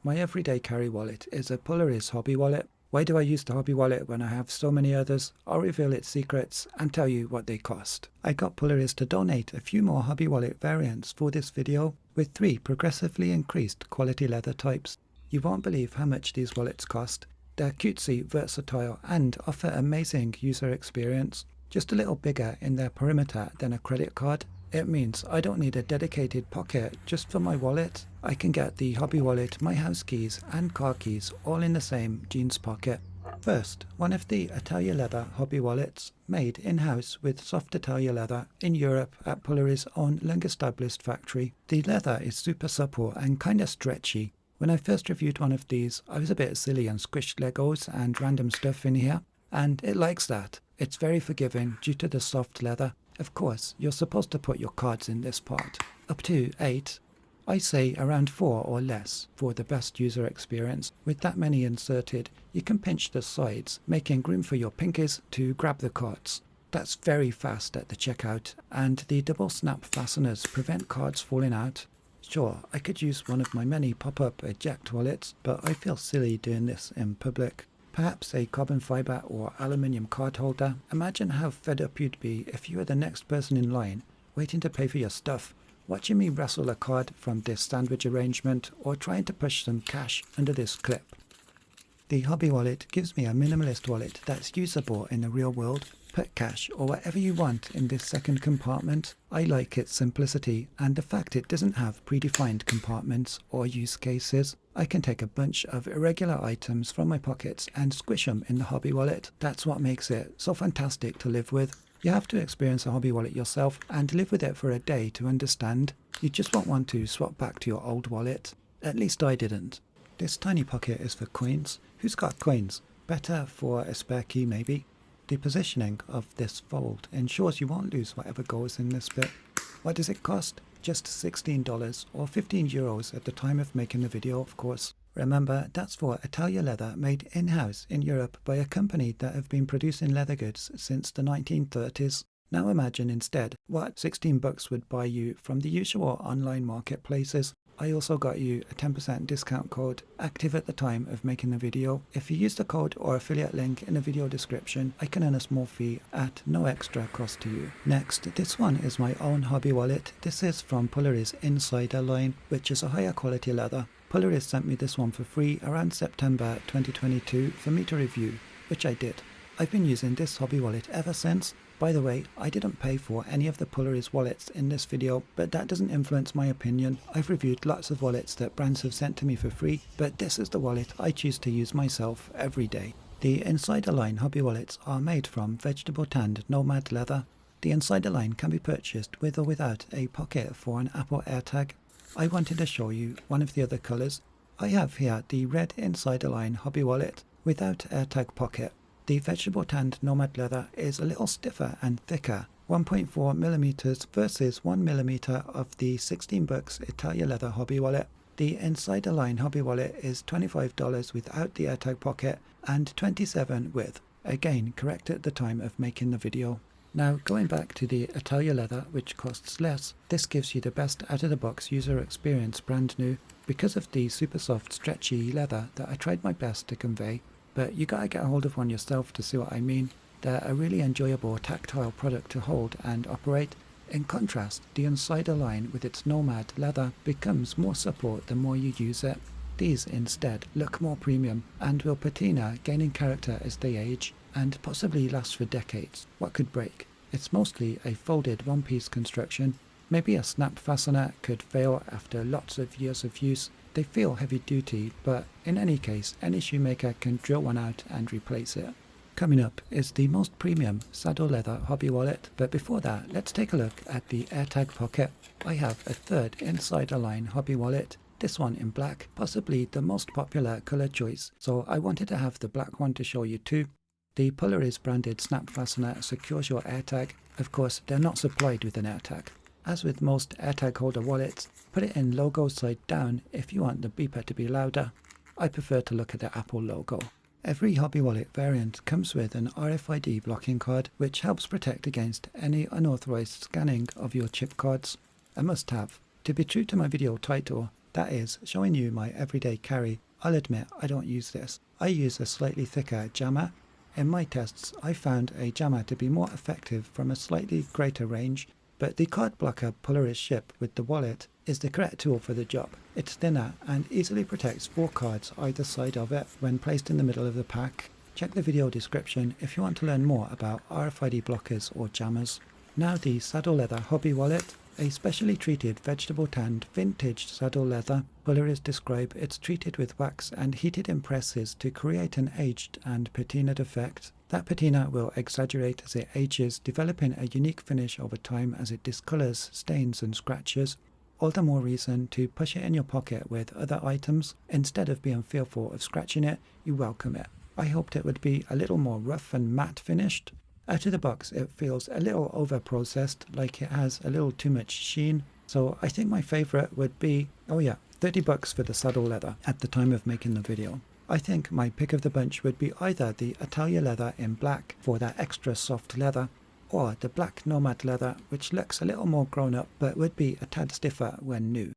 My everyday carry wallet is a Pularys Hobby Wallet. Why do I use the Hobby Wallet when I have so many others? I'll reveal its secrets and tell you what they cost. I got Pularys to donate a few more Hobby Wallet variants for this video, with 3 progressively increased quality leather types. You won't believe how much these wallets cost. They're cutesy, versatile, and offer amazing user experience. Just a little bigger in their perimeter than a credit card. It means I don't need a dedicated pocket just for my wallet. I can get the Hobby Wallet, my house keys and car keys all in the same jeans pocket. First, one of the Italia leather Hobby Wallets, made in-house with soft Italia leather in Europe at Pularys' own long-established factory. The leather is super supple and kinda stretchy. When I first reviewed one of these, I was a bit silly and squished Legos and random stuff in here, and it likes that. It's very forgiving due to the soft leather. Of course, you're supposed to put your cards in this part. Up to 8. I say around 4 or less for the best user experience. With that many inserted, you can pinch the sides, making room for your pinkies to grab the cards. That's very fast at the checkout, and the double snap fasteners prevent cards falling out. Sure, I could use one of my many pop-up eject wallets, but I feel silly doing this in public. Perhaps a carbon fiber or aluminium card holder. Imagine how fed up you'd be if you were the next person in line, waiting to pay for your stuff, watching me wrestle a card from this sandwich arrangement, or trying to push some cash under this clip. The Hobby Wallet gives me a minimalist wallet that's usable in the real world. Put cash or whatever you want in this second compartment. I like its simplicity and the fact it doesn't have predefined compartments or use cases. I can take a bunch of irregular items from my pockets and squish them in the Hobby Wallet. That's what makes it so fantastic to live with. You have to experience a Hobby Wallet yourself and live with it for a day to understand. You just won't want to swap back to your old wallet. At least I didn't. This tiny pocket is for coins. Who's got coins? Better for a spare key maybe. The positioning of this fold ensures you won't lose whatever goes in this bit. What does it cost? Just $16 or 15 euros at the time of making the video, of course. Remember, that's for Italia leather made in-house in Europe by a company that have been producing leather goods since the 1930s. Now imagine instead what $16 would buy you from the usual online marketplaces. I also got you a 10% discount code active at the time of making the video. If you use the code or affiliate link in the video description, I can earn a small fee at no extra cost to you. Next, this one is my own Hobby Wallet. This is from Pularys Insider line, which is a higher quality leather. Pularys sent me this one for free around September 2022 for me to review, which I did. I've been using this Hobby Wallet ever since. By the way, I didn't pay for any of the Pularys wallets in this video, but that doesn't influence my opinion. I've reviewed lots of wallets that brands have sent to me for free, but this is the wallet I choose to use myself every day. The Insider line Hobby Wallets are made from vegetable tanned Nomad leather. The Insider line can be purchased with or without a pocket for an Apple AirTag. I wanted to show you one of the other colours. I have here the red Insider line Hobby Wallet without AirTag pocket. The vegetable tanned Nomad leather is a little stiffer and thicker, 1.4mm versus 1mm of the $16 Italia leather Hobby Wallet. The Insider line Hobby Wallet is $25 without the AirTag pocket and $27 with. Again, correct at the time of making the video. Now, going back to the Italia leather, which costs less, this gives you the best out-of-the-box user experience brand new because of the super soft, stretchy leather that I tried my best to convey. But you gotta get a hold of one yourself to see what I mean. They're a really enjoyable tactile product to hold and operate. In contrast, the Insider line with its Nomad leather becomes more supple the more you use it. These instead look more premium and will patina, gaining character as they age, and possibly last for decades. What could break? It's mostly a folded one-piece construction. Maybe a snap fastener could fail after lots of years of use. They feel heavy duty, but in any case, any shoemaker can drill one out and replace it. Coming up is the most premium saddle leather Hobby Wallet, but before that, let's take a look at the AirTag pocket. I have a third Insider line Hobby Wallet, this one in black, possibly the most popular colour choice, so I wanted to have the black one to show you too. The Pularys branded snap fastener secures your AirTag. Of course, they're not supplied with an AirTag. As with most AirTag holder wallets, put it in logo side down if you want the beeper to be louder. I prefer to look at the Apple logo. Every Hobby Wallet variant comes with an RFID blocking card, which helps protect against any unauthorized scanning of your chip cards. A must-have. To be true to my video title, that is, showing you my everyday carry. I'll admit I don't use this. I use a slightly thicker jammer. In my tests, I found a jammer to be more effective from a slightly greater range, but the card blocker Pularys ship with the wallet is the correct tool for the job. It's thinner and easily protects 4 cards either side of it when placed in the middle of the pack. Check the video description if you want to learn more about RFID blockers or jammers. Now the saddle leather hobby wallet. A specially treated vegetable tanned vintage saddle leather. Pularys describe it's treated with wax and heated in presses to create an aged and patina effect. That patina will exaggerate as it ages, developing a unique finish over time as it discolors, stains and scratches. All the more reason to push it in your pocket with other items. Instead of being fearful of scratching it, you welcome it. I hoped it would be a little more rough and matte finished. Out of the box it feels a little over processed, like it has a little too much sheen. So I think my favourite would be, $30 for the saddle leather at the time of making the video. I think my pick of the bunch would be either the Italia leather in black for that extra soft leather, or the black Nomad leather, which looks a little more grown up but would be a tad stiffer when new.